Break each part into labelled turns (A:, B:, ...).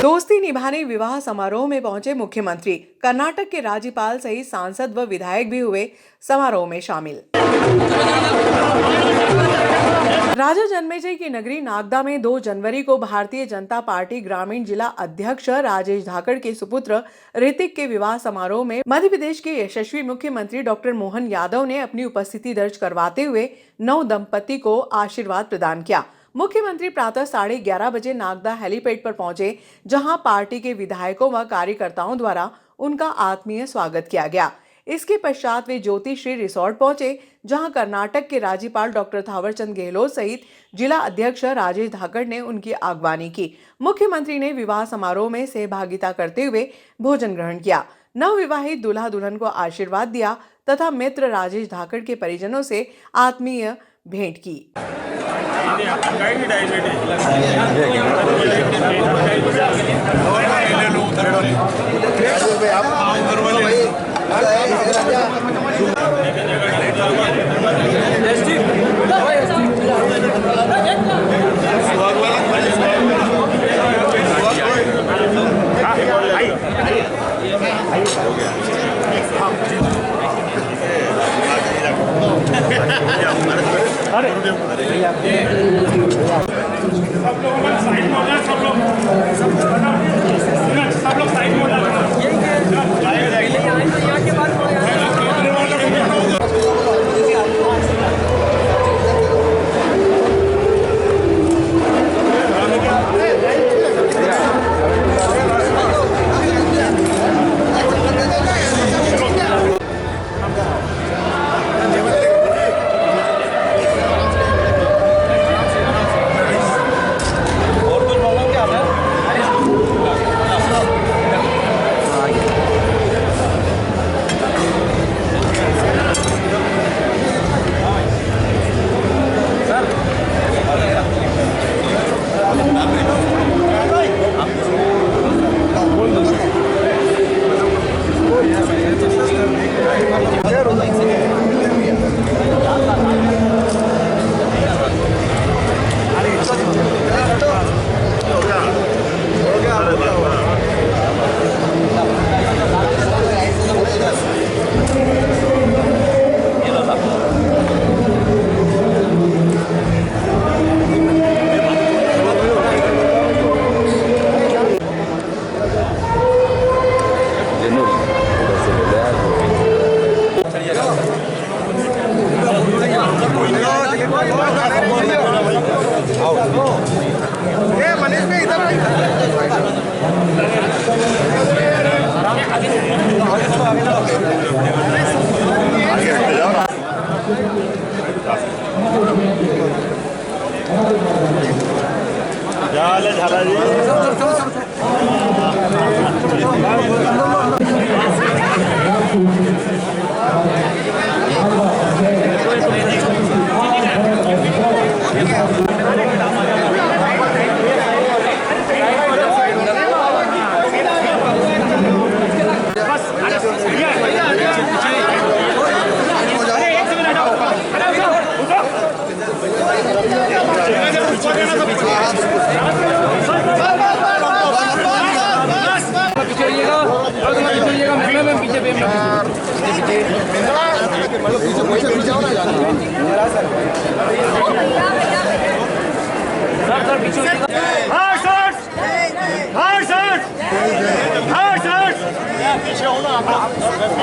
A: दोस्ती निभाने विवाह समारोह में पहुंचे मुख्यमंत्री। कर्नाटक के राज्यपाल सहित सांसद व विधायक भी हुए समारोह में शामिल। राजा जन्मेजय की नगरी नागदा में 2 जनवरी को भारतीय जनता पार्टी ग्रामीण जिला अध्यक्ष राजेश धाकड़ के सुपुत्र ऋतिक के विवाह समारोह में मध्य प्रदेश के यशस्वी मुख्यमंत्री डॉक्टर मोहन यादव ने अपनी उपस्थिति दर्ज करवाते हुए नव दंपति को आशीर्वाद प्रदान किया। मुख्यमंत्री प्रातः 11:30 बजे नागदा हेलीपैड पर पहुंचे, जहां पार्टी के विधायकों व कार्यकर्ताओं द्वारा उनका आत्मीय स्वागत किया गया। इसके पश्चात वे ज्योति श्री रिसोर्ट पहुंचे, जहां कर्नाटक के राज्यपाल डॉक्टर थावरचंद गहलोत सहित जिला अध्यक्ष राजेश धाकड़ ने उनकी आगवानी की। मुख्यमंत्री ने विवाह समारोह में सहभागिता करते हुए भोजन ग्रहण किया। नवविवाहित दूल्हा दुल्हन को आशीर्वाद दिया तथा मित्र राजेश धाकड़ के परिजनों से आत्मीय भेंट की।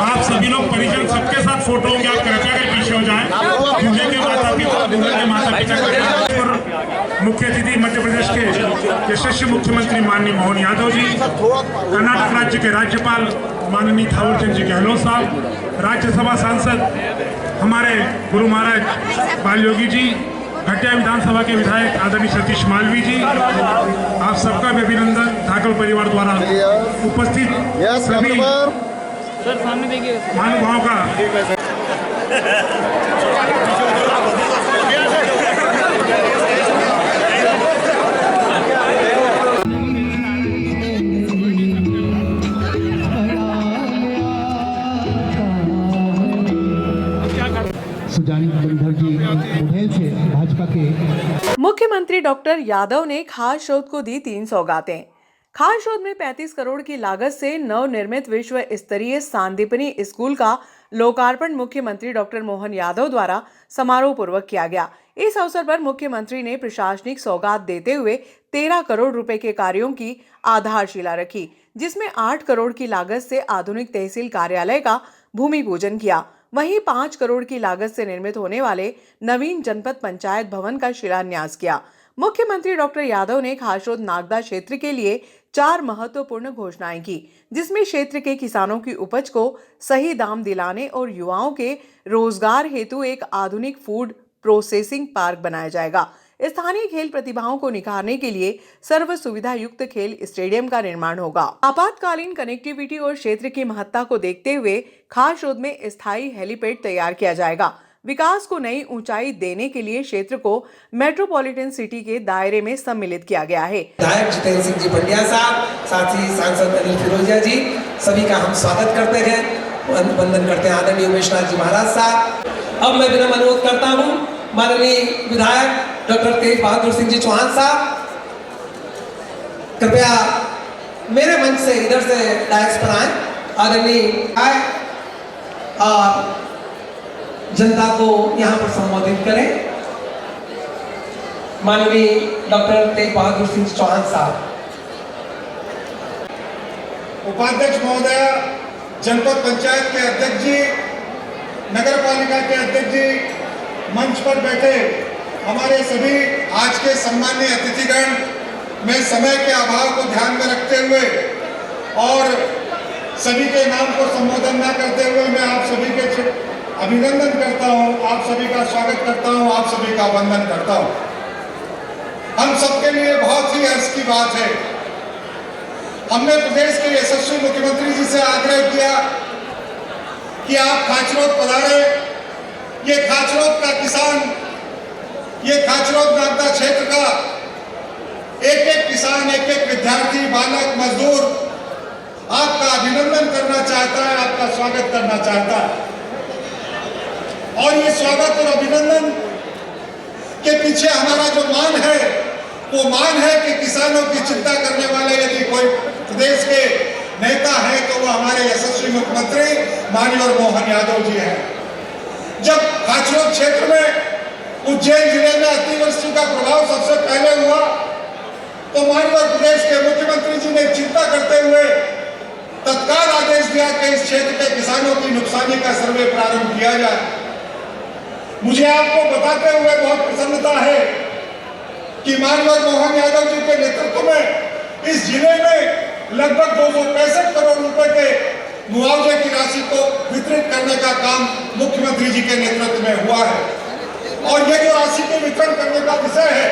B: आप सभी लोग परिजन सबके साथ फोटो होंगे, आप कृपया कर पीछे हो जाएं। दूल्हे के माता पिता, दूल्हे के माता पिता और मुख्य अतिथि मध्य प्रदेश के यशस्वी मुख्यमंत्री माननीय मोहन यादव जी, कर्नाटक राज्य के राज्यपाल माननीय थावरचंद जी गहलोत साहब, राज्यसभा सांसद हमारे गुरु महाराज बाल योगी जी, घटिया विधानसभा के विधायक आदरणीय सतीश मालवी जी, आप सबका भी अभिनंदन धाकड़ परिवार द्वारा उपस्थित सभी महानुभावों का
C: पुजारी बंधर जी उभेल से भाजपा के
A: मुख्यमंत्री डॉक्टर यादव ने खाद शोध को दी 3 सौगातें। खाद शोध में 35 करोड़ की लागत से नवनिर्मित विश्व स्तरीय सांदीपनी स्कूल का लोकार्पण मुख्यमंत्री डॉक्टर मोहन यादव द्वारा समारोह पूर्वक किया गया। इस अवसर पर मुख्यमंत्री ने प्रशासनिक सौगात देते हुए 13 करोड़ रुपए के कार्यों की आधारशिला रखी, जिसमें 8 करोड़ की लागत से आधुनिक तहसील कार्यालय का भूमि पूजन किया। वहीं 5 करोड़ की लागत से निर्मित होने वाले नवीन जनपद पंचायत भवन का शिलान्यास किया। मुख्यमंत्री डॉक्टर यादव ने खासरोद नागदा क्षेत्र के लिए 4 महत्वपूर्ण घोषणाएं की, जिसमें क्षेत्र के किसानों की उपज को सही दाम दिलाने और युवाओं के रोजगार हेतु एक आधुनिक फूड प्रोसेसिंग पार्क बनाया जाएगा। स्थानीय खेल प्रतिभाओं को निखारने के लिए सर्व सुविधा युक्त खेल स्टेडियम का निर्माण होगा। आपातकालीन कनेक्टिविटी और क्षेत्र की महत्ता को देखते हुए खासरोद में स्थायी हेलीपैड तैयार किया जाएगा। विकास को नई ऊंचाई देने के लिए क्षेत्र को मेट्रोपॉलिटन सिटी के दायरे में सम्मिलित किया गया है।
D: विधायक जितेंद्र सिंह जी पंड्या साहब, साथ ही सांसद अनिल फिरोजिया जी, सभी का हम स्वागत करते हैं, वंदन करते हैं आदरणीय उमेश नाथ जी महाराज साहब। अब मैं विनम्र अनुरोध करता हूँ माननीय विधायक डॉक्टर तेज बहादुर सिंह जी चौहान साहब, कृपया मेरे मंच से इधर से डायस पर आए। आदरणीय और जनता को यहाँ पर संबोधित करें। माननीय डॉक्टर तेज बहादुर सिंह चौहान साहब।
E: उपाध्यक्ष महोदय, जनपद पंचायत के अध्यक्ष जी, नगर पालिका के अध्यक्ष जी, मंच पर बैठे हमारे सभी आज के सम्माननीय अतिथिगण, मैं समय के अभाव को ध्यान में रखते हुए और सभी के नाम को संबोधन न करते हुए मैं आप सभी के अभिनंदन करता हूं, आप सभी का स्वागत करता हूं, आप सभी का वंदन करता हूं। हम सबके लिए बहुत ही हर्ष की बात है, हमने प्रदेश के यशस्वी मुख्यमंत्री जी से आग्रह किया कि आप खाचरोद पधारे। ये खाचरोद का किसान, ये खाचरोद नागदा क्षेत्र का एक एक किसान, एक एक विद्यार्थी, बालक, मजदूर आपका अभिनंदन करना चाहता है, आपका स्वागत करना चाहता है। और ये स्वागत और अभिनंदन के पीछे हमारा जो मान है, वो मान है कि किसानों की चिंता करने वाले यदि कोई प्रदेश के नेता है तो वो हमारे यशस्वी मुख्यमंत्री माननीय मोहन यादव जी हैं। जब खाचरोद क्षेत्र में उज्जैन जिले में अतिवृष्टि का प्रभाव सबसे पहले हुआ तो माननीय प्रदेश के मुख्यमंत्री जी ने चिंता करते हुए तत्काल आदेश दिया कि इस क्षेत्र के किसानों की नुकसानी का सर्वे प्रारंभ किया जाए। मुझे आपको बताते हुए बहुत प्रसन्नता है कि माननीय मोहन यादव जी के नेतृत्व में इस जिले में लगभग 265 करोड़ रुपए के मुआवजे की राशि को वितरित करने का काम मुख्यमंत्री जी के नेतृत्व में हुआ है। और ये जो राशि के वितरण करने का विषय है,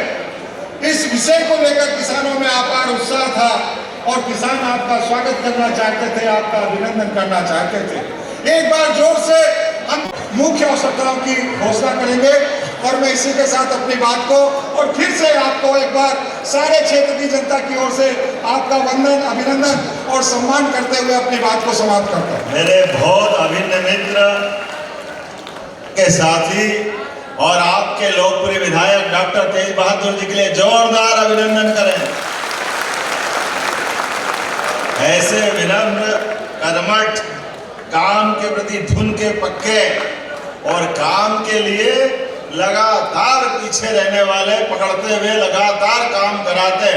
E: इस विषय को लेकर किसानों में अपार उत्साह था और किसान आपका स्वागत करना चाहते थे, आपका अभिनंदन करना चाहते थे। एक बार जोर से हम मुख्य आवश्यकताओं की घोषणा करेंगे और मैं इसी के साथ अपनी बात को और फिर से आपको एक बार सारे क्षेत्र की जनता की ओर से आपका वंदन, अभिनंदन और सम्मान करते हुए अपनी बात को समाप्त करता हूं।
F: मेरे बहुत अभिन्न मित्र के साथी और आपके लोकप्रिय विधायक डॉक्टर तेज बहादुर जी के लिए जोरदार अभिनंदन करें। ऐसे विनम्र, कर्मठ, काम के प्रति धुन के पक्के और काम के लिए लगातार पीछे रहने वाले, पकड़ते हुए लगातार काम कराते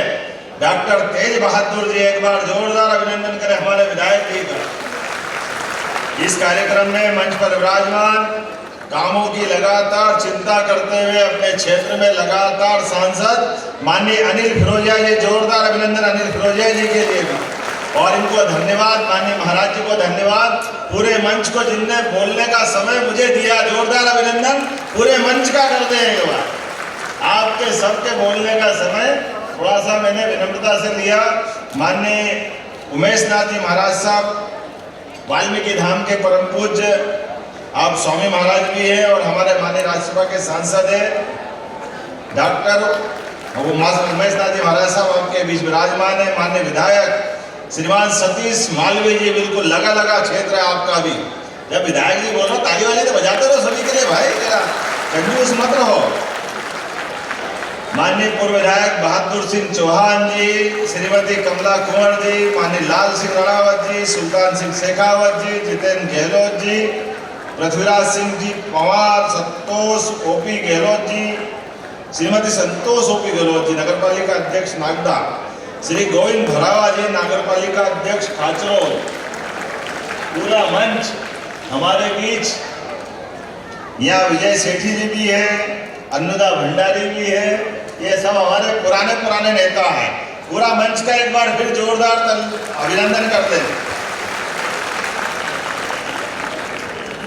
F: डॉक्टर तेज बहादुर जी, एक बार जोरदार अभिनंदन करें हमारे विधायक जी का। इस कार्यक्रम में मंच पर विराजमान कामों की लगातार चिंता करते हुए अपने क्षेत्र में लगातार सांसद माननीय अनिल फिरोजिया जी, जोरदार अभिनंदन अनिल फिरोजिया जी के लिए भी। और इनको धन्यवाद, माननीय महाराज जी को धन्यवाद, पूरे मंच को जिनने बोलने का समय मुझे दिया, जोरदार अभिनंदन पूरे मंच का कर दें एक बार। आपके सबके बोलने का समय थोड़ा सा मैंने विनम्रता से लिया। माननीय उमेश नाथ जी महाराज साहब, वाल्मीकि धाम के परम पूज्य आप स्वामी महाराज भी हैं और हमारे माननीय राज्यसभा के सांसद हैं डॉक्टर उमेश नाथ जी महाराज साहब आपके बीच विराजमान है। माननीय विधायक श्रीमान सतीश मालवीय जी, बिल्कुल लगा क्षेत्र है आपका भी, जब विधायक जी बोल रहे हो ताली वाली तो बजाते रहो सभी के लिए भाई, जरा कंजूस मत रहो। माननीय पूर्व विधायक बहादुर सिंह चौहान जी, श्रीमती कमला कुंवर जी, माननीय लाल सिंह राणावत जी, सुल्तान सिंह शेखावत जी, जितेंद्र गहलोत जी, पृथ्वीराज सिंह जी पवार, संतोष ओपी गहलोत जी, श्रीमती संतोष ओपी गहलोत जी, नगर पालिका अध्यक्ष नागदा, श्री गोविंद भरावा जी, नगर पालिका अध्यक्ष खाचरोद, पूरा मंच हमारे बीच, यहाँ विजय सेठी जी भी है, अन्नदा भंडारी भी है, ये सब हमारे पुराने नेता हैं। पूरा मंच का एक बार फिर जोरदार अभिनंदन करते हैं।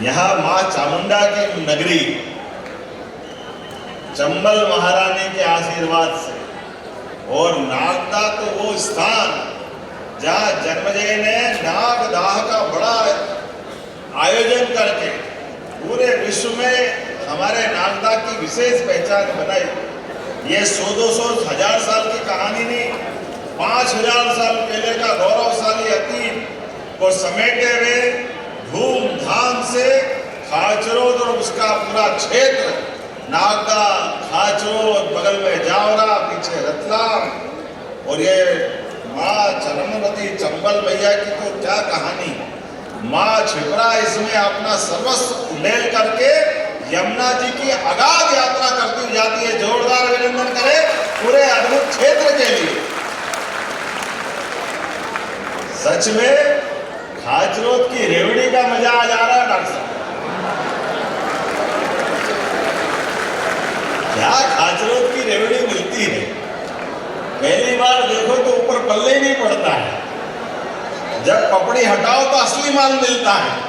F: यहाँ मां चामुंडा की नगरी, चंबल महारानी के आशीर्वाद से, और नागदा तो वो स्थान जहाँ जन्मजय ने नागदाह का बड़ा आयोजन करके पूरे विश्व में हमारे नागदा की विशेष पहचान बनाई। ये 100-200 हजार साल की कहानी नहीं, 5000 साल पहले का गौरवशाली अतीत को समेटे हुए धूमधाम से खाचरोद और उसका पूरा क्षेत्र, नागदा, खाचरोद, बगल में जावरा, पीछे रतलाम, और ये माँ चरणवती चंबल मैया की तो क्या कहानी। माँ क्षिप्रा इसमें अपना सर्वस्व उड़ेल करके यमुना जी की अगाध यात्रा करती हुई जाती है। जोरदार अभिनंदन करें पूरे अद्भुत क्षेत्र के लिए। सच में खाचरोद की रेवड़ी का मजा आ जा रहा है डॉक्टर साहब। क्या खाचरोद की रेवड़ी मिलती है, पहली बार देखो तो ऊपर पल्ले ही नहीं पड़ता है, जब पपड़ी हटाओ तो असली माल मिलता है।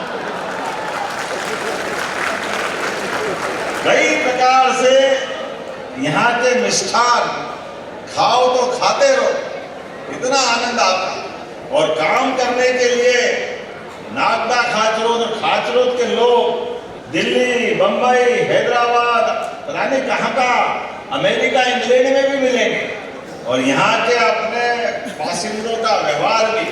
F: कई प्रकार से यहाँ के मिष्ठान खाओ तो खाते रहो, इतना आनंद आता है। और काम करने के लिए नागदा, खाचरोद और खाचरोद के लोग दिल्ली, बंबई, हैदराबाद, पता नहीं कहाँ का, अमेरिका, इंग्लैंड में भी मिलेंगे। और यहाँ के अपने बासिंदों का व्यवहार भी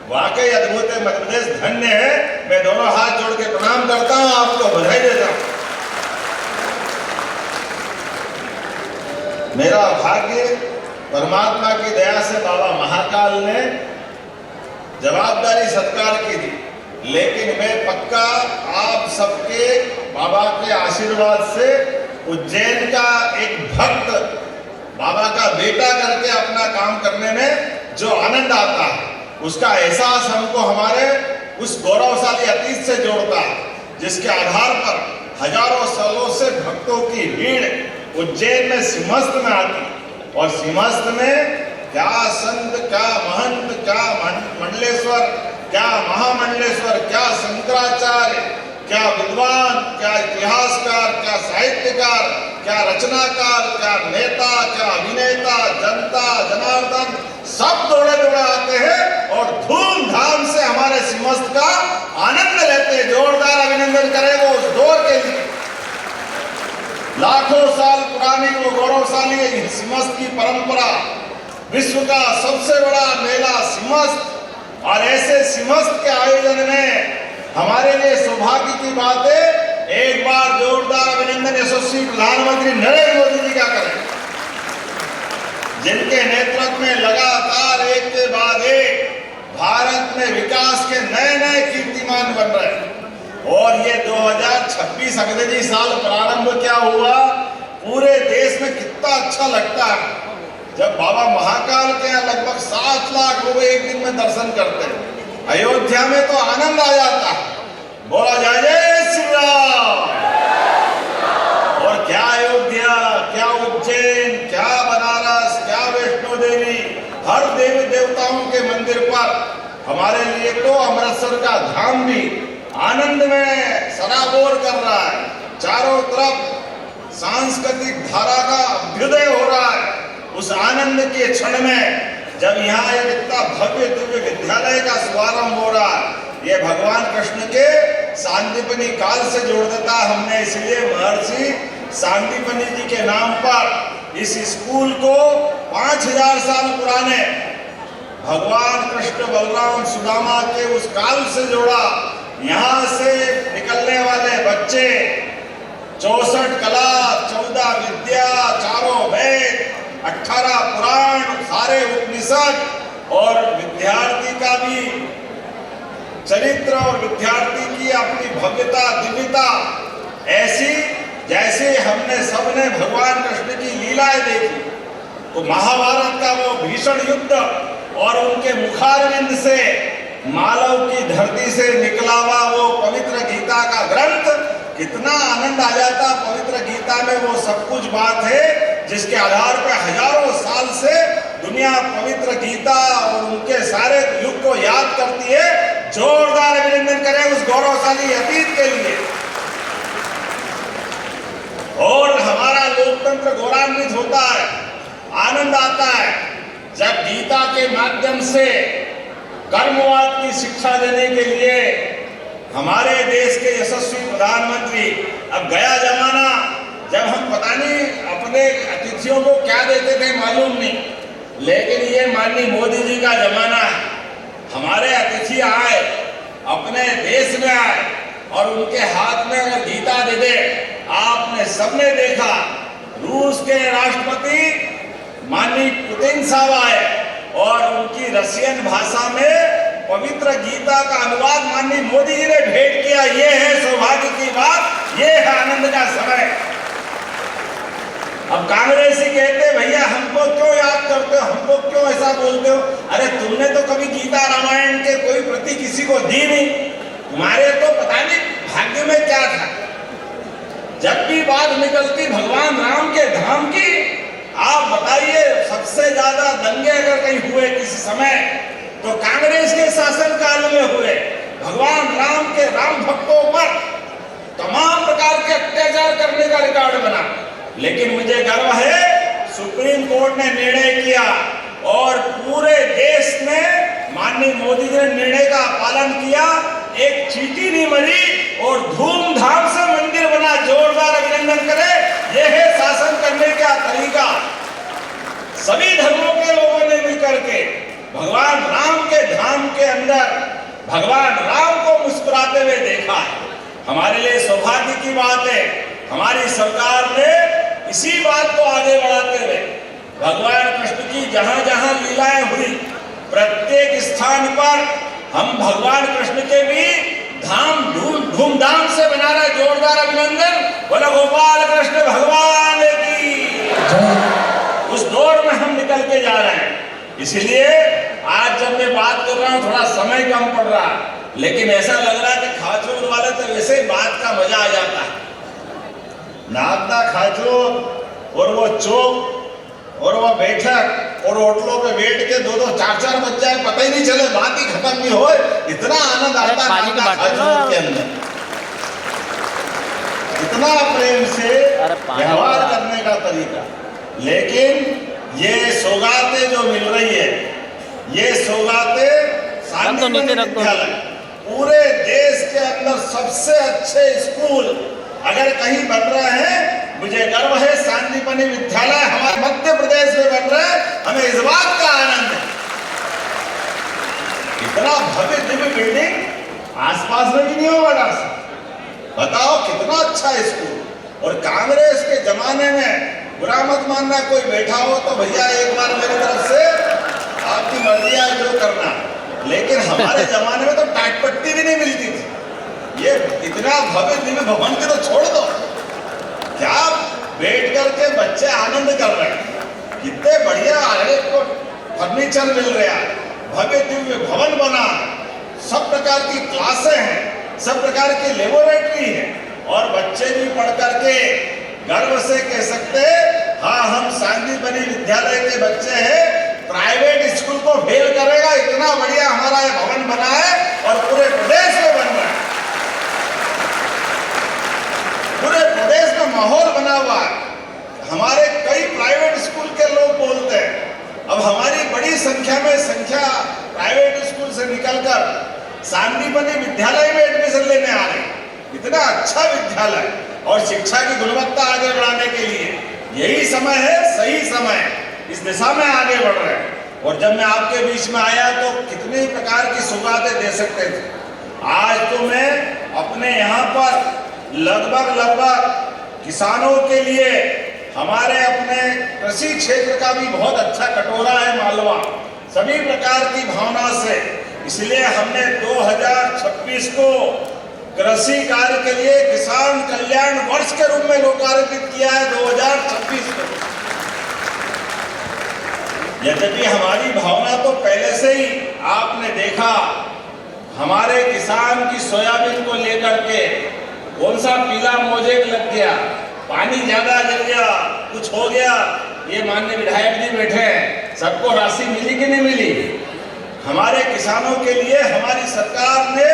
F: वाकई अद्भुत है। मध्य प्रदेश धन्य है। मैं दोनों हाथ जोड़ के प्रणाम करता हूँ, आपको बधाई देता हूँ। मेरा भाग्य परमात्मा की दया से बाबा महाकाल ने जवाबदारी सत्कार की थी, लेकिन मैं पक्का आप सबके बाबा के आशीर्वाद से उज्जैन का एक भक्त बाबा का बेटा करके अपना काम करने में जो आनंद आता है, उसका एहसास हमको हमारे उस गौरवशाली अतीत से जोड़ता है, जिसके आधार पर हजारों सालों से भक्तों की भीड़ उज्जैन में सिंहस्थ में आती। और सिंहस्थ में क्या संत, क्या महंत, क्या मंडलेश्वर, क्या महामंडलेश्वर, क्या शंकराचार्य, क्या विद्वान, क्या इतिहासकार, क्या साहित्यकार, क्या रचनाकार, क्या नेता, क्या अभिनेता, जनता, जनार्दन, सब दौड़े आते हैं और धूमधाम से हमारे सिंहस्थ का आनंद लेते हैं। जोरदार अभिनंदन करें वो उस दौर के लिए। लाखों साल पुरानी वो गौरवशाली सिंहस्थ की परंपरा, विश्व का सबसे बड़ा मेला सिंहस्थ, और ऐसे सिंहस्थ के आयोजन में हमारे लिए सौभाग्य की बात है, एक बार जोरदार अभिनंदन यशस्वी प्रधानमंत्री नरेंद्र मोदी जी का करें, जिनके नेतृत्व में लगातार एक के बाद एक भारत में विकास के नए नए कीर्तिमान बन रहे हैं। और ये 2026 अंग्रेजी साल प्रारंभ क्या हुआ, पूरे देश में कितना अच्छा लगता है जब बाबा महाकाल के यहाँ लगभग 7 लाख लोग एक दिन में दर्शन करते हैं। अयोध्या में तो आनंद आ जाता है, बोला जाए जय श्री राम। और क्या अयोध्या, क्या उज्जैन, क्या बनारस, क्या वैष्णो देवी, हर देवी देवताओं के मंदिर पर हमारे लिए तो अमृतसर का धाम भी आनंद में सराबोर कर रहा है। चारों तरफ सांस्कृतिक धारा का अभ्युदय हो रहा है। उस आनंद के क्षण में जब यहाँ एक इतना भव्य दिव्य विद्यालय का शुभारंभ हो रहा है, ये भगवान कृष्ण के सांदीपनी काल से जोड़ देता है। हमने इसलिए महर्षि सांदीपनी जी के नाम पर इस स्कूल को 5000 साल पुराने भगवान कृष्ण, बलराम, सुदामा के उस काल से जोड़ा। यहाँ से निकलने वाले बच्चे 64 कला, 14 विद्या, चारों वेद, 18 पुराण, सारे उपनिषद और विद्यार्थी का भी चरित्र और विद्यार्थी की अपनी भव्यता, दिव्यता ऐसी जैसे हमने सबने भगवान कृष्ण की लीलाएं देखी। तो महाभारत का वो भीषण युद्ध और उनके मुखारविंद से मालव की धरती से निकला हुआ वो पवित्र गीता का ग्रंथ, कितना आनंद आ जाता। पवित्र गीता में वो सब कुछ बात है जिसके आधार पर हजारों साल से दुनिया पवित्र गीता और उनके सारे युग को याद करती है। जोरदार अभिनंदन करें उस गौरवशाली अतीत के लिए। और हमारा लोकतंत्र गौरवान्वित होता है, आनंद आता है जब गीता के माध्यम से कर्मवाद की शिक्षा देने के लिए हमारे देश के यशस्वी प्रधानमंत्री, अब गया जमाना जब हम पता नहीं अपने अतिथियों को क्या देते थे मालूम नहीं, लेकिन ये माननीय मोदी जी का जमाना है। हमारे अतिथि आए, अपने देश में आए और उनके हाथ में अगर गीता दे दे, आपने सबने देखा रूस के राष्ट्रपति माननीय पुतिन साहब आए और उनकी रशियन भाषा में पवित्र गीता का अनुवाद माननीय मोदी जी ने भेंट किया। ये है सौभाग्य की बात, ये है आनंद का समय। अब कांग्रेसी कहते भैया हमको क्यों याद करते हो, हमको क्यों ऐसा बोलते हो? अरे तुमने तो कभी गीता रामायण के कोई प्रति किसी को दी नहीं, तुम्हारे तो पता नहीं भाग्य में क्या था। जब भी बात निकलती भगवान राम के धाम की, आप बताइए सबसे ज्यादा दंगे अगर कहीं हुए किसी समय तो कांग्रेस के शासनकाल में हुए। भगवान राम के राम भक्तों पर तमाम प्रकार के अत्याचार करने का रिकॉर्ड बना। लेकिन मुझे गर्व है सुप्रीम कोर्ट ने निर्णय किया और पूरे देश ने माननीय मोदी जी ने निर्णय का पालन किया। एक चींटी नहीं मरी और धूमधाम से मंदिर बना। जोरदार अभिनंदन करें, यह है शासन करने का तरीका। सभी धर्मों के लोगों ने मिलकर के भगवान राम के धाम के अंदर भगवान राम को मुस्कुराते हुए देखा है। हमारे लिए सौभाग्य की बात है, हमारी सरकार ने इसी बात को आगे बढ़ाते हुए भगवान कृष्ण की जहां जहां लीलाएं हुई, प्रत्येक स्थान पर हम भगवान कृष्ण के भी धाम धूमधाम से बना रहे। जोरदार अभिनंदन, बोलो गोपाल कृष्ण भगवान की। उस दौर में हम निकल के जा रहे हैं। इसलिए आज जब मैं बात कर रहा हूं थोड़ा समय कम पड़ रहा है, लेकिन ऐसा लग रहा है कि खाचूर वाले तो वैसे ही बात का मजा आ जाता है। नागदा खाचूर और वो चौक और वो बैठक और होटलों पे बैठ के 2-2 4-4 बज जाए पता ही नहीं चले, बात ही खत्म नहीं हो। इतना आनंद आता है खाचूर के अंदर, इतना प्रेम से व्यवहार करने का तरीका। लेकिन ये सौगातें जो मिल रही है, ये सौगातें शांतिवन विद्यालय पूरे देश के अंदर सबसे अच्छे स्कूल अगर कहीं बन रहे हैं, मुझे गर्व है शांतिपनी विद्यालय हमारे मध्य प्रदेश में बन रहा है। हमें इस बात का आनंद है। इतना भव्य दिव्य बिल्डिंग आसपास में भी नहीं होगा डॉक्टर साहब, बताओ कितना अच्छा स्कूल। और कांग्रेस के जमाने में बुरा मत मानना, कोई बैठा हो तो भैया एक बार मेरी तरफ से आपकी मर्जी है जो करना, लेकिन हमारे जमाने में तो टाट पट्टी भी नहीं मिलती थी। ये इतना भव्य दिव्य भवन के तो छोड़ दो, क्या बैठ करके बच्चे आनंद कर रहे हैं। कितने बढ़िया फर्नीचर मिल रहा है, भव्य दिव्य भवन बना, सब प्रकार की क्लासें हैं, सब प्रकार की लेबोरेटरी है और बच्चे भी पढ़ करके गर्व से कह सकते हैं हाँ हम शांतिपनी विद्यालय के बच्चे हैं। प्राइवेट स्कूल को फेल करेगा, इतना बढ़िया हमारा ये भवन बना है और पूरे प्रदेश में बन रहा है। पूरे प्रदेश में माहौल बना हुआ है। हमारे कई प्राइवेट स्कूल के लोग बोलते हैं अब हमारी बड़ी संख्या प्राइवेट स्कूल से निकलकर शांतिपनी विद्यालय में एडमिशन लेने आ रहे हैं। इतना अच्छा विद्यालय और शिक्षा की गुणवत्ता आगे बढ़ाने के लिए यही समय है, सही समय, इस दिशा में आगे बढ़ रहे हैं। और जब मैं आपके बीच में आया तो कितने प्रकार की सौगातें दे सकते थे। आज तो मैं अपने यहाँ पर लगभग किसानों के लिए हमारे अपने कृषि क्षेत्र का भी बहुत अच्छा कटोरा है मालवा, सभी प्रकार की भावना से। इसलिए हमने 2026 को कृषि कार्य के लिए किसान कल्याण वर्ष के रूप में लोकार्पित किया है 2026 को। यद्यपि हमारी भावना तो पहले से ही आपने देखा, हमारे किसान की सोयाबीन को लेकर के कौन सा पीला मोजेक लग गया, पानी ज्यादा गिर गया, कुछ हो गया, ये माननीय विधायक जी बैठे हैं, सबको राशि मिली कि नहीं मिली? हमारे किसानों के लिए हमारी सरकार ने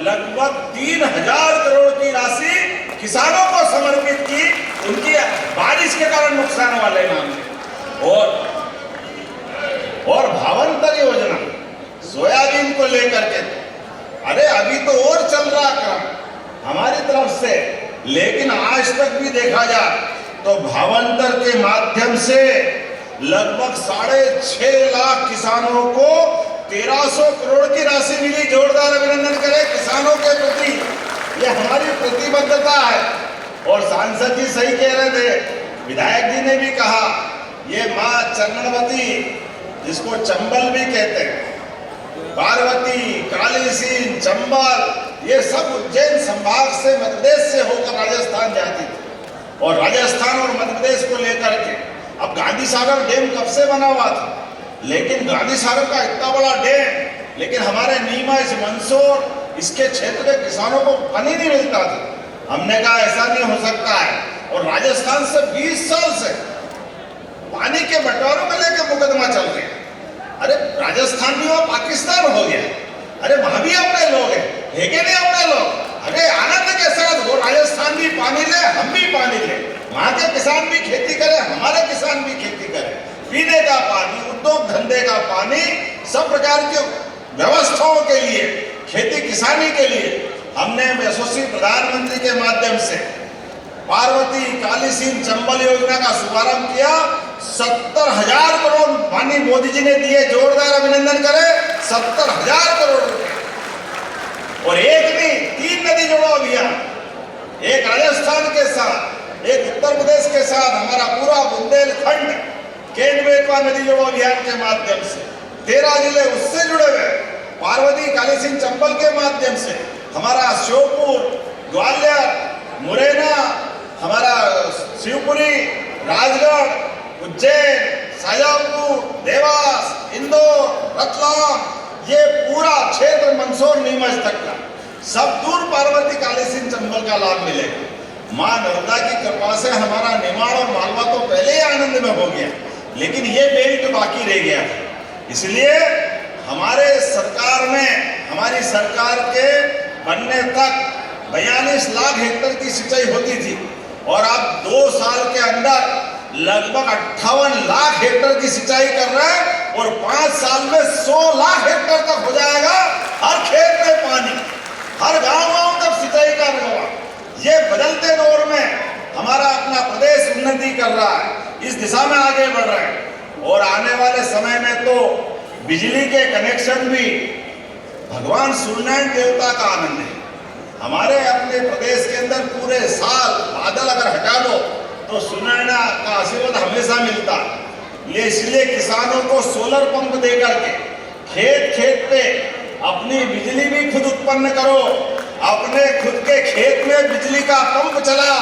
F: लगभग 3000 करोड़ की राशि किसानों को समर्पित की, उनकी बारिश के कारण नुकसान वाले मामले। और भावांतर योजना सोयाबीन को लेकर के, अरे अभी तो और चल रहा काम हमारी तरफ से, लेकिन आज तक भी देखा जाए तो भावांतर के माध्यम से लगभग 6.5 लाख किसानों को 1300 करोड़ की राशि मिली। जोरदार अभिनंदन करें किसानों के प्रति, ये हमारी प्रतिबद्धता है। और सांसद जी सही कह रहे थे, विधायक जी ने भी कहा, ये माँ चरणवती जिसको चंबल भी कहते हैं, पार्वती, कालीसीन, चंबल, ये सब उज्जैन संभाग से मध्य प्रदेश से होकर राजस्थान जाती थी। और राजस्थान और मध्य प्रदेश को लेकर के अब गांधी सागर डैम कब से बना हुआ था, लेकिन गांधी सागर का इतना बड़ा डैम, लेकिन हमारे नीमच, मंदसौर इसके क्षेत्र के किसानों को पानी नहीं मिलता था। हमने कहा ऐसा नहीं हो सकता है, और राजस्थान से 20 साल से पानी के बंटवारों को लेकर मुकदमा चल गया। अरे राजस्थान भी वहां पाकिस्तान हो गया, अरे वहां भी अपने लोग हैं, कि नहीं अपने लोग? अरे आनंद के साथ वो राजस्थान भी पानी ले, हम भी पानी ले, वहां के किसान भी खेती करें, हमारे किसान भी खेती करें, पीने का पानी, उद्योग धंधे का पानी, सब प्रकार की व्यवस्थाओं के लिए, खेती किसानी के लिए हमने यशस्वी प्रधानमंत्री के माध्यम से पार्वती, कालीसीन, चंबल योजना का शुभारंभ किया। 70,000 करोड़ पानी मोदी जी ने दिए, जोरदार अभिनंदन करें, 70,000 करोड़ रुपए। और एक नहीं, 3 नदी जोड़ो अभियान, एक राजस्थान के साथ, एक उत्तर प्रदेश के साथ, हमारा पूरा बुंदेलखंड केंद्रीय नदी जोड़ो अभियान के माध्यम से 13 जिले उससे जुड़े हुए, पार्वती, कालीसीन, चंबल के माध्यम से हमारा श्योपुर, ग्वालियर, मुरैना, हमारा शिवपुरी, राजगढ़, उज्जैन, शाजापुर, देवास, इंदौर, रतलाम, ये पूरा क्षेत्र मंदसौर, नीमच तक का सब दूर पार्वती, कालीसीन, चंबल का लाभ मिलेगा। मां नर्मदा की कृपा से हमारा निमाड़ और मालवा तो पहले ही आनंद में हो गया, लेकिन ये बेल्ट बाकी रह गया। इसलिए हमारे सरकार में, हमारी सरकार के बनने तक 42 लाख हेक्टेयर की सिंचाई होती थी, और अब 2 साल के अंदर लगभग 58 लाख हेक्टेयर की सिंचाई कर रहे हैं, और 5 साल में 100 लाख हेक्टेयर तक हो जाएगा। हर खेत में पानी, हर गांव तक सिंचाई का रहा। ये बदलते दौर में हमारा अपना प्रदेश उन्नति कर रहा है, इस दिशा में आगे बढ़ रहे हैं। और आने वाले समय में तो बिजली के कनेक्शन भी भगवान सूर्यनारायण देवता का आनंद है। हमारे अपने प्रदेश के अंदर पूरे साल बादल अगर हटा दो तो सूर्यनारायण का आशीर्वाद हमेशा मिलता है। ये इसलिए किसानों को सोलर पंप देकर के खेत खेत पे अपनी बिजली भी खुद उत्पन्न करो, अपने खुद के खेत में बिजली का पंप चलाओ।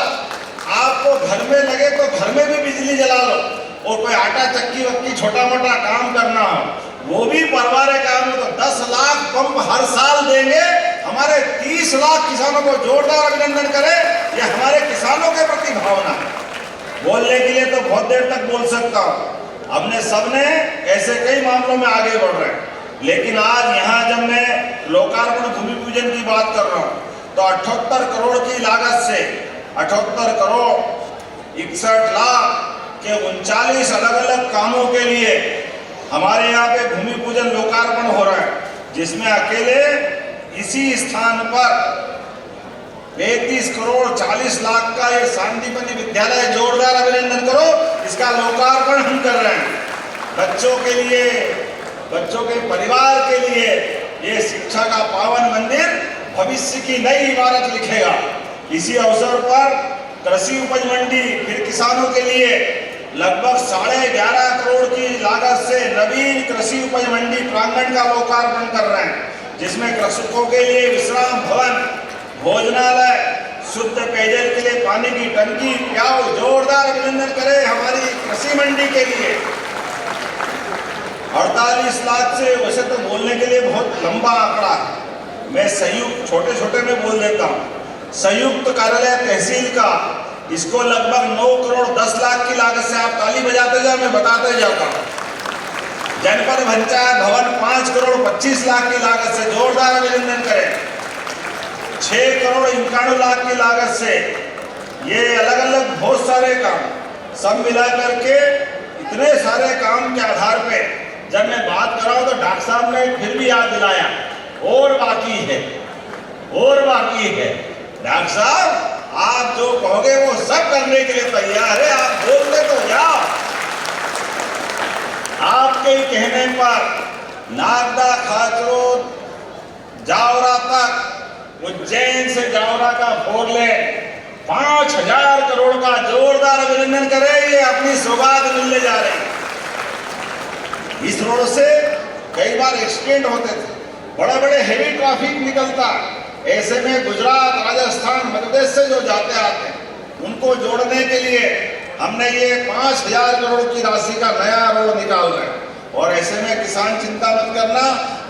F: आपको घर में लगे तो घर में भी बिजली जला लो, और कोई आटा चक्की वक्की छोटा मोटा काम करना हो वो भी परवारे काम हो तो 10 लाख पंप हर साल देंगे। हमारे 30 लाख किसानों को जोरदार अभिनंदन करें, ये हमारे किसानों के प्रति भावना है। बोलने के लिए तो बहुत देर तक बोल सकता हूँ, हमने सबने ऐसे कई मामलों में आगे बढ़ रहे हैं, लेकिन आज यहाँ जब मैं लोकार्पण भूमि पूजन की बात कर रहा हूँ तो 78 करोड़ की लागत से 78 करोड़ 61 लाख के 39 अलग अलग कामों के लिए हमारे यहाँ पे भूमि पूजन लोकार्पण हो रहा है, जिसमें अकेले इसी स्थान पर 35 करोड़ 40 लाख का ये शांतिपनी विद्यालय, जोरदार अभिनंदन करो, इसका लोकार्पण हम कर रहे हैं। बच्चों के लिए, बच्चों के परिवार के लिए ये शिक्षा का पावन मंदिर भविष्य की नई इमारत लिखेगा। इसी अवसर पर कृषि उपज मंडी फिर किसानों के लिए लगभग 11.5 करोड़ की लागत से नवीन कृषि उपज मंडी प्रांगण का लोकार्पण कर रहे हैं, जिसमें कृषकों के लिए विश्राम भवन, भोजनालय, शुद्ध पेयजल के लिए पानी की टंकी, प्याऊ जोरदार अभिनंदन करें हमारी कृषि मंडी के लिए। 48 लाख से वैसे तो बोलने के लिए बहुत लंबा आंकड़ा है, मैं संयुक्त छोटे छोटे में बोल देता हूँ। संयुक्त कार्यालय तहसील का, इसको लगभग 9 करोड़ 10 लाख की लागत से, आप ताली बजाते जाओ मैं बताते जाता हूँ। जनपद पंचायत भवन 5 करोड़ 25 लाख की लागत से, जोरदार अभिनंदन करें। 6 करोड़ 51 लाख की लागत से, ये अलग अलग बहुत सारे काम सब मिला करके इतने सारे काम के आधार पे जब मैं बात कर रहा हूं तो डॉक्टर साहब ने फिर भी याद दिलाया और बाकी है, और बाकी है। डॉक्टर साहब आप जो कहोगे वो सब करने के लिए तैयार है, आप बोलते तो जाओ। आपके कहने पर नागदा खाचरोद जावरा तक, उज्जैन से जावरा का 4 लेन 5000 करोड़ का, जोरदार अभिनंदन करें। ये अपनी सौगात मिलने जा रही है। इस रोड से कई बार एक्सीडेंट होते थे, बड़े बड़े हेवी ट्रैफिक निकलता, ऐसे में गुजरात, राजस्थान, मध्य प्रदेश से जो जाते आते हैं उनको जोड़ने के लिए हमने ये 5000 करोड़ की राशि का नया रोड निकाल रहे हैं। और ऐसे में किसान चिंता मत करना,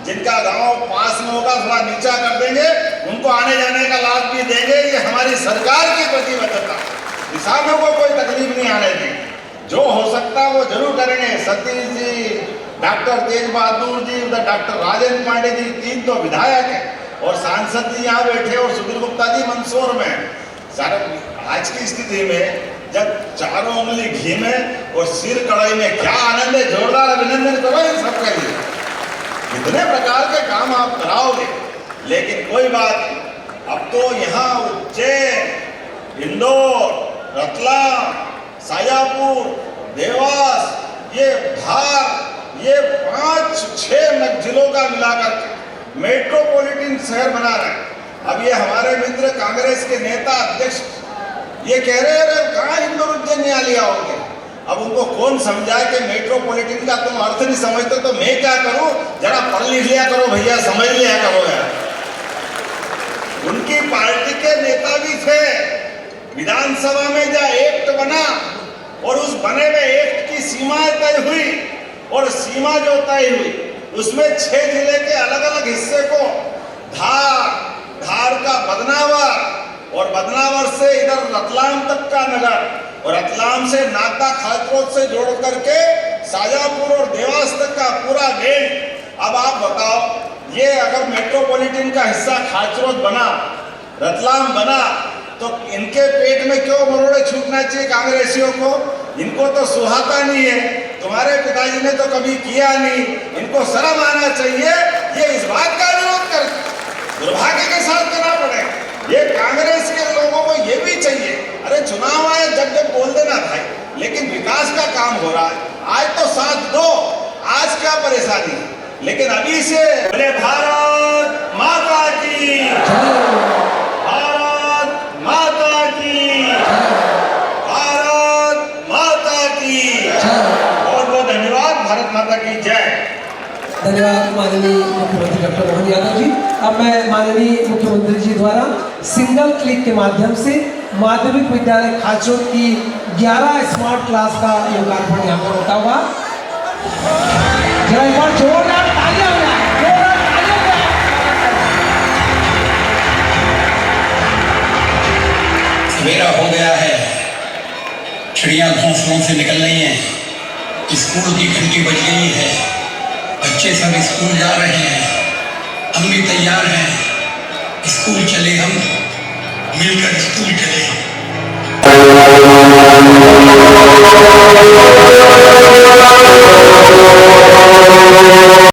F: जिनका गांव पास में होगा थोड़ा नीचा कर देंगे, उनको आने जाने का लाभ भी देंगे। ये हमारी सरकार की प्रतिबद्धता, किसानों को कोई तकलीफ नहीं आने देंगे, जो हो सकता है वो जरूर करेंगे। सतीश जी, डॉक्टर तेज बहादुर जी, उधर डॉक्टर राजेंद्र पांडे जी, 3 तो विधायक हैं और सांसद जी यहाँ बैठे, और सुधीर गुप्ता जी मंदसौर में। सारे आज की स्थिति में जब चारों उंगली घी में और सिर कढ़ाई में, क्या आनंद है। जोरदार अभिनंदन करो इन सबके लिए, इतने प्रकार के काम आप कराओगे। लेकिन कोई बात नहीं, अब तो यहाँ उज्जैन, इंदौर, रतलाम, शाजापुर, देवास, ये धार, ये 5-6 जिलों का मिलाकर मेट्रोपॉलिटन शहर बना रहे हैं। अब ये हमारे मित्र कांग्रेस के नेता अध्यक्ष ये कह रहे हैं कहाँ इंदौर उज्जैन यहाँ लिया होगे। अब उनको कौन समझाए कि मेट्रोपॉलिटन का तुम अर्थ नहीं समझते तो मैं क्या करूं, जरा पढ़ लिख लिया करो भैया, समझ लिया करो यार। उनकी पार्टी के नेता भी थे, विधानसभा में जब एक्ट बना और उस बने में एक्ट की सीमाएं तय हुई, और सीमा जो तय हुई उसमें 6 जिले के अलग अलग हिस्से को धार का बदनावर, और बदनावर से इधर रतलाम तक का नगर, और रतलाम से नागदा खाचरोद से जोड़ करके शाजापुर और देवास तक का पूरा बेल्ट। अब आप बताओ, ये अगर मेट्रोपॉलिटन का हिस्सा खाचरोद बना, रतलाम बना, तो इनके पेट में क्यों मरोड़े छूटना चाहिए कांग्रेसियों को? इनको तो सुहाता नहीं है, तुम्हारे पिताजी ने तो कभी किया नहीं, इनको शर्म आना चाहिए। ये इस बात का विरोध कर दुर्भाग्य के साथ करना पड़े। ये कांग्रेस के लोगों को ये भी चाहिए, अरे चुनाव आए जब बोल देना भाई, लेकिन विकास का काम हो रहा है, आज तो साथ दो, आज क्या परेशानी है। लेकिन अभी से बोले भारत माता की, भारत माता की, भारत माता की, बहुत बहुत धन्यवाद। भारत माता की जय।
D: धन्यवाद माननीय मुख्यमंत्री डॉक्टर मोहन यादव जी। अब मैं माननीय मुख्यमंत्री जी द्वारा सिंगल क्लिक के माध्यम से माध्यमिक विद्यालय खाचरोद की 11 स्मार्ट क्लास का लोकार्पण यहाँ पर होता हुआ, जरा एक बार जोरदार तालियां हो जाए, जोरदार तालियां हो जाए।
G: सवेरा हो गया है, चिड़िया घोंसलों से निकल रही हैं, स्कूल की घंटी बज गई है, बच्चे सब स्कूल जा रहे हैं, हम भी तैयार हैं, स्कूल चले, हम मिलकर स्कूल चले।